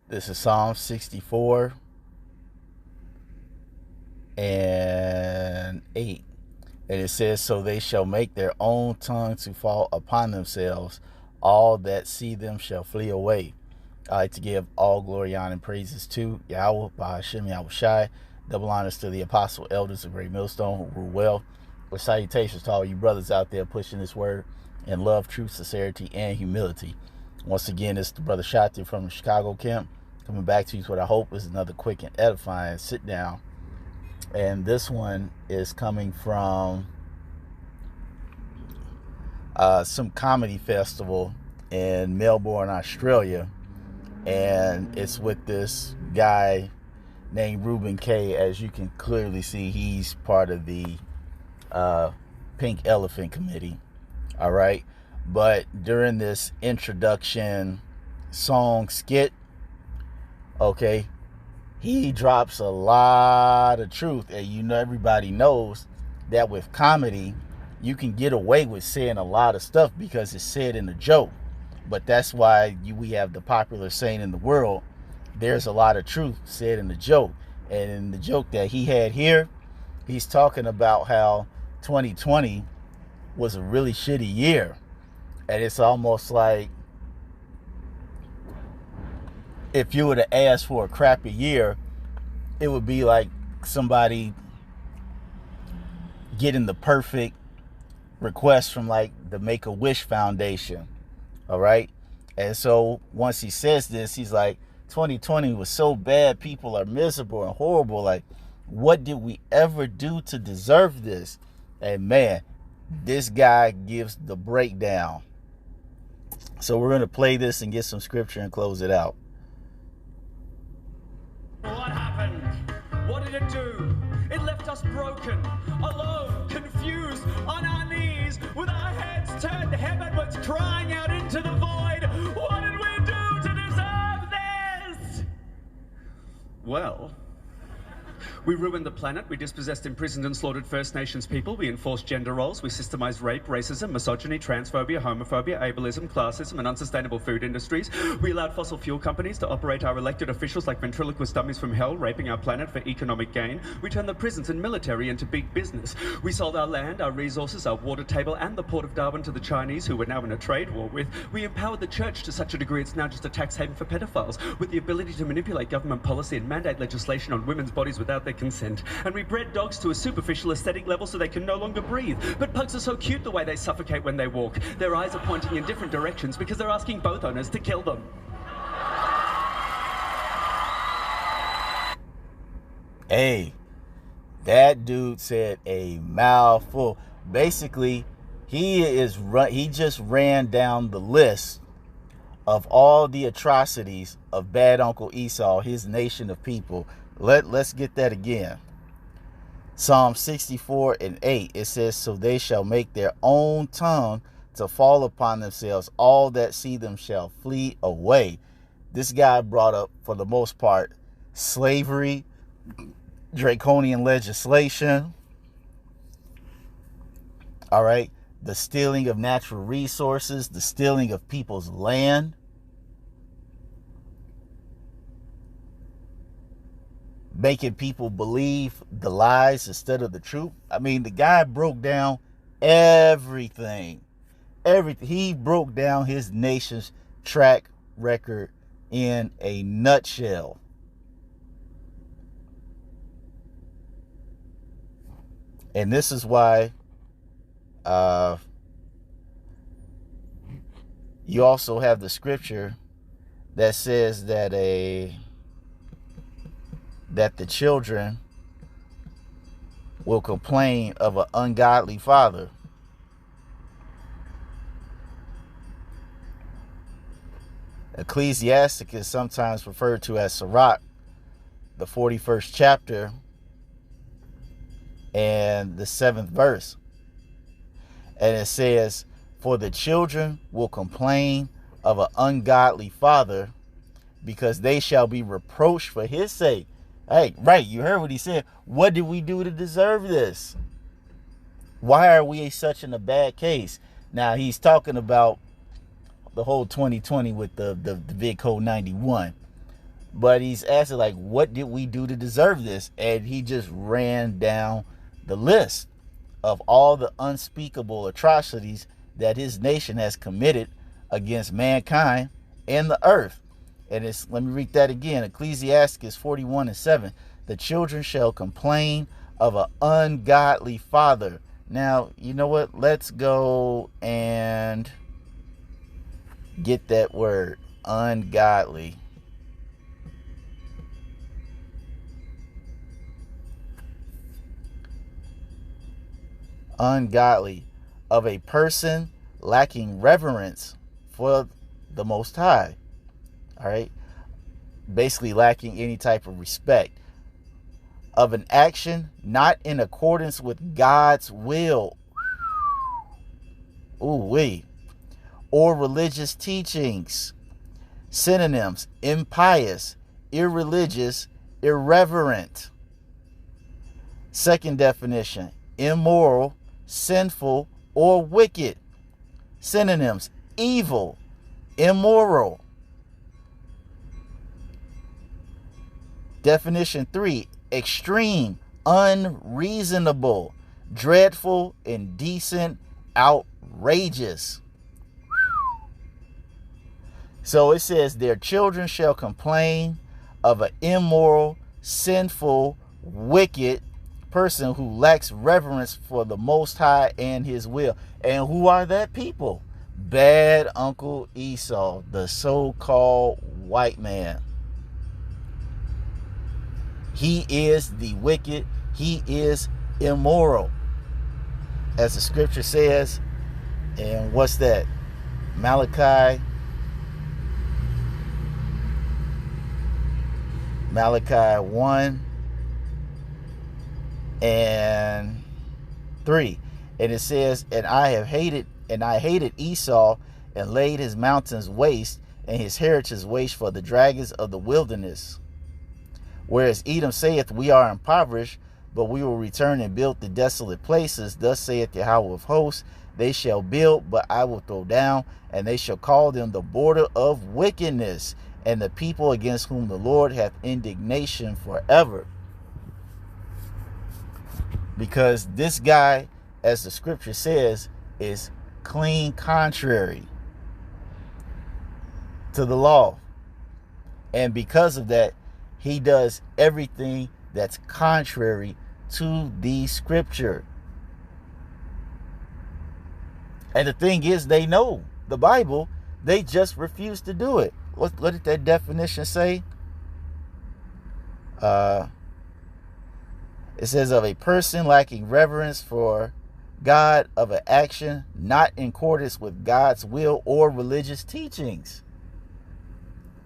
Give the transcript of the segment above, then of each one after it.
This is Psalm 64 and 8. And it says, so they shall make their own tongue to fall upon themselves. All that see them shall flee away. I like to give all glory, honor, and praises to Yahweh, Bahashim Yahushai. Double honors to the apostle elders of Great Millstone who rule well. With salutations to all you brothers out there pushing this word in love, truth, sincerity, and humility. Once again, it's the brother Shati from the Chicago camp coming back to you with what I hope is another quick and edifying sit down. And this one is coming from some comedy festival in Melbourne, Australia. And it's with this guy named Ruben K. As you can clearly see, he's part of the Pink Elephant Committee. All right. But during this introduction song skit, okay, he drops a lot of truth. And you know, everybody knows that with comedy, you can get away with saying a lot of stuff because it's said in a joke. But that's why we have the popular saying in the world, there's a lot of truth said in the joke. And in the joke that he had here, he's talking about how 2020 was a really shitty year. And it's almost like if you were to ask for a crappy year, it would be like somebody getting the perfect request from like the Make-A-Wish Foundation. All right. And so once he says this, he's like, 2020 was so bad. People are miserable and horrible. Like, what did we ever do to deserve this? And man, this guy gives the breakdown. So we're going to play this and get some scripture and close it out. What happened? What did it do? It left us broken, alone, confused, on our knees, with our heads turned heavenwards, crying out into the void. What did we do to deserve this? Well, we ruined the planet, we dispossessed, imprisoned and slaughtered First Nations people, we enforced gender roles, we systemized rape, racism, misogyny, transphobia, homophobia, ableism, classism and unsustainable food industries. We allowed fossil fuel companies to operate our elected officials like ventriloquist dummies from hell, raping our planet for economic gain. We turned the prisons and military into big business. We sold our land, our resources, our water table and the port of Darwin to the Chinese, who we're now in a trade war with. We empowered the church to such a degree it's now just a tax haven for pedophiles, with the ability to manipulate government policy and mandate legislation on women's bodies without their consent. And we bred dogs to a superficial aesthetic level so they can no longer breathe. But pugs are so cute the way they suffocate when they walk. Their eyes are pointing in different directions because they're asking both owners to kill them. Hey, that dude said a mouthful. Basically, he just ran down the list of all the atrocities of bad Uncle Esau, his nation of people. Let's get that again. Psalm 64 and 8, it says, so they shall make their own tongue to fall upon themselves. All that see them shall flee away. This guy brought up, for the most part, slavery, draconian legislation. All right. The stealing of natural resources, the stealing of people's land. Making people believe the lies instead of the truth. I mean, the guy broke down everything. He broke down his nation's track record in a nutshell. And this is why you also have the scripture that says that the children will complain of an ungodly father. Ecclesiastic is sometimes referred to as Sirach, the 41st chapter and the 7th verse. And it says, for the children will complain of an ungodly father, because they shall be reproached for his sake. Hey, right, you heard what he said. What did we do to deserve this? Why are we such in a bad case? Now, he's talking about the whole 2020 with the big code 91. But he's asking, like, what did we do to deserve this? And he just ran down the list of all the unspeakable atrocities that his nation has committed against mankind and the earth. And it's, let me read that again. Ecclesiastes 41:7. The children shall complain of an ungodly father. Now, you know what? Let's go and get that word, ungodly. Ungodly, of a person lacking reverence for the Most High. All right, basically lacking any type of respect, of an action not in accordance with God's will, or religious teachings. Synonyms: impious, irreligious, irreverent. Second definition: immoral, sinful, or wicked. Synonyms: evil, immoral. Definition 3: extreme, unreasonable, dreadful, indecent, outrageous. So it says, their children shall complain of an immoral, sinful, wicked person who lacks reverence for the Most High and his will. And who are that people? Bad Uncle Esau, the so-called white man. He is the wicked. He is immoral, as the scripture says. And what's that? Malachi 1 and 3. And it says, and I hated Esau, and laid his mountains waste, and his heritage waste for the dragons of the wilderness. Whereas Edom saith, we are impoverished, but we will return and build the desolate places. Thus saith Yahweh of hosts, they shall build, but I will throw down, and they shall call them the border of wickedness, and the people against whom the Lord hath indignation forever. Because this guy, as the scripture says, is clean contrary to the law. And because of that, he does everything that's contrary to the scripture. And the thing is, they know the Bible, they just refuse to do it. What did that definition say? It says, of a person lacking reverence for God, of an action not in accordance with God's will or religious teachings.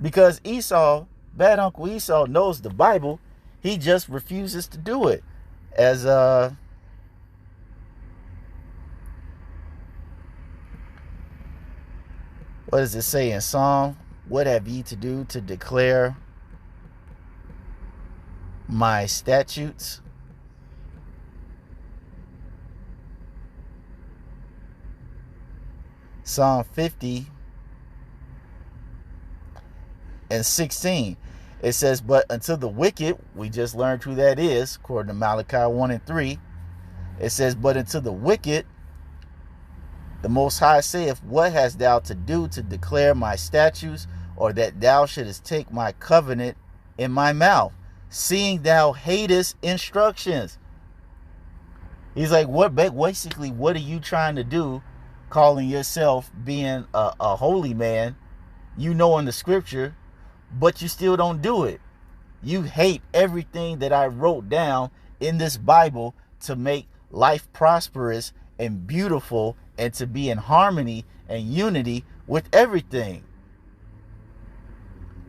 Because Esau, bad Uncle Esau, knows the Bible, he just refuses to do it. As what does it say in Psalm? What have ye to do to declare my statutes? Psalm 50 and 16. It says, but unto the wicked, we just learned who that is, according to Malachi 1 and 3. It says, but unto the wicked, the Most High saith, what hast thou to do to declare my statutes, or that thou shouldest take my covenant in my mouth, seeing thou hatest instructions? He's like, basically, what are you trying to do, calling yourself being a holy man, you know, in the scripture, but you still don't do it? You hate everything that I wrote down in this Bible to make life prosperous and beautiful and to be in harmony and unity with everything.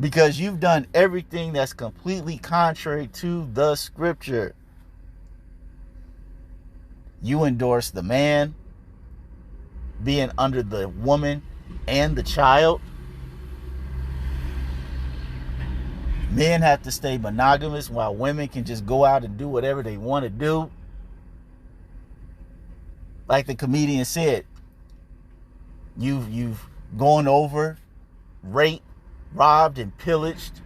Because you've done everything that's completely contrary to the scripture. You endorse the man being under the woman and the child. Men have to stay monogamous while women can just go out and do whatever they want to do. Like the comedian said, you've gone over, raped, robbed, and pillaged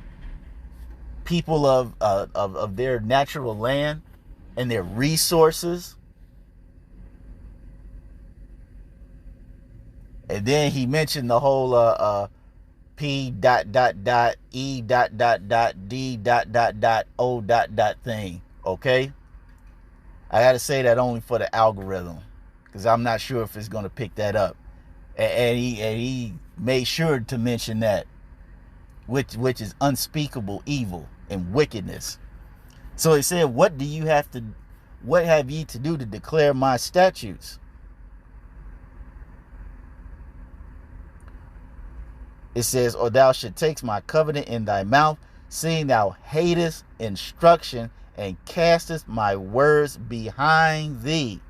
people of their natural land and their resources. And then he mentioned the whole P dot dot dot E dot dot dot D dot dot dot O dot dot thing. Okay? I gotta say that only for the algorithm, because I'm not sure if it's gonna pick that up. And he made sure to mention that, which is unspeakable evil and wickedness. So he said, what have ye to do to declare my statutes? It says, or thou should take my covenant in thy mouth, seeing thou hatest instruction and castest my words behind thee.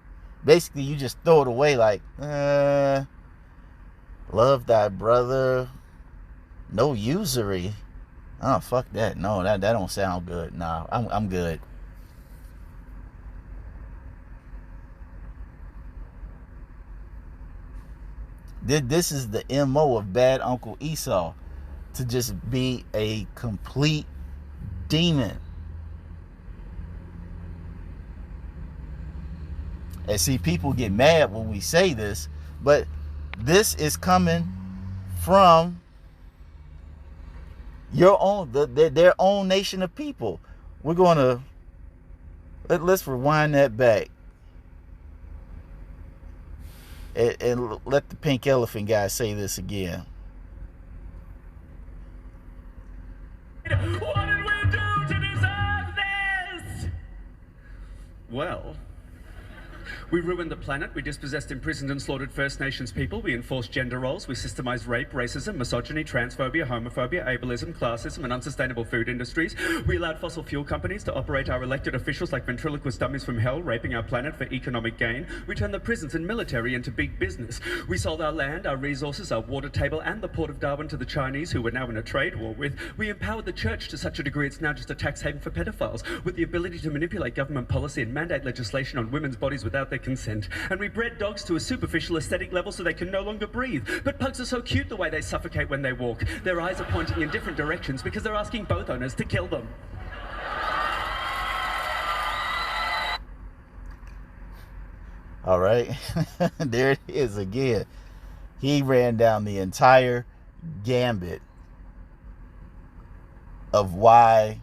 Basically, you just throw it away like, love thy brother, no usury. Oh, fuck that. No, that don't sound good. Nah, I'm good. This is the MO of bad Uncle Esau, to just be a complete demon. And see, people get mad when we say this, but this is coming from your own, their own nation of people. We're going to, let's rewind that back. And let the pink elephant guy say this again. What did we do to deserve this? Well, we ruined the planet, we dispossessed, imprisoned and slaughtered First Nations people, we enforced gender roles, we systemized rape, racism, misogyny, transphobia, homophobia, ableism, classism and unsustainable food industries. We allowed fossil fuel companies to operate our elected officials like ventriloquist dummies from hell, raping our planet for economic gain. We turned the prisons and military into big business. We sold our land, our resources, our water table and the port of Darwin to the Chinese, who we're now in a trade war with. We empowered the church to such a degree it's now just a tax haven for pedophiles, with the ability to manipulate government policy and mandate legislation on women's bodies without their consent. And we bred dogs to a superficial aesthetic level so they can no longer breathe. But pugs are so cute the way they suffocate when they walk. Their eyes are pointing in different directions because they're asking both owners to kill them. All right. There it is again. He ran down the entire gambit of why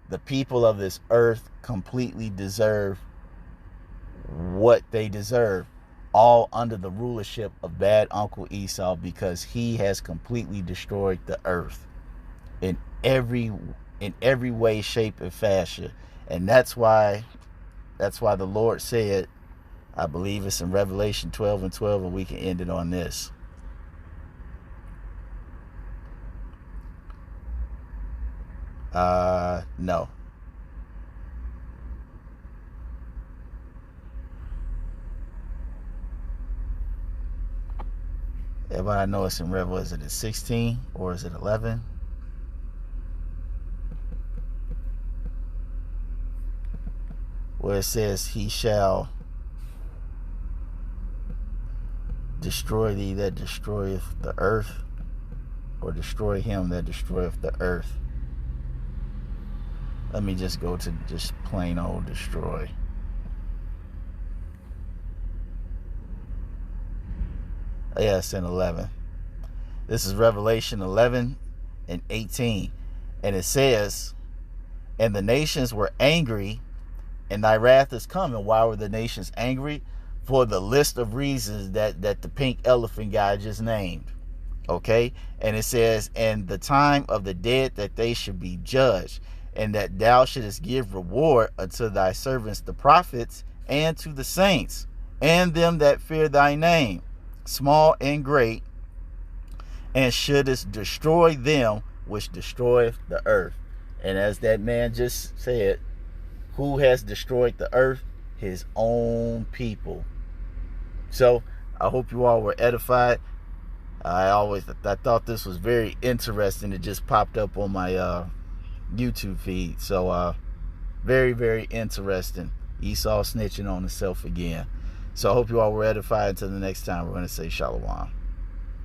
the people of this earth completely deserve what they deserve, all under the rulership of bad Uncle Esau, because he has completely destroyed the earth in every way, shape, and fashion. And that's why the Lord said, I believe it's in Revelation 12:12, and we can end it on this. No. Everybody, I know it's in Revelation. Is it 16 or is it 11? Where it says, he shall destroy thee that destroyeth the earth, or destroy him that destroyeth the earth. Let me just go to just plain old destroy. Yeah, it's in 11. This is Revelation 11:18. And it says, and the nations were angry, and thy wrath is come. And why were the nations angry? For the list of reasons that the pink elephant guy just named. Okay? And it says, and the time of the dead that they should be judged, and that thou shouldest give reward unto thy servants the prophets, and to the saints, and them that fear thy name, small and great, and shouldest destroy them which destroyeth the earth. And as that man just said, who has destroyed the earth? His own people. So I hope you all were edified. I thought this was very interesting. It just popped up on my YouTube feed. So very, very interesting. Esau snitching on himself again. So I hope you all were edified. Until the next time, we're going to say shalom.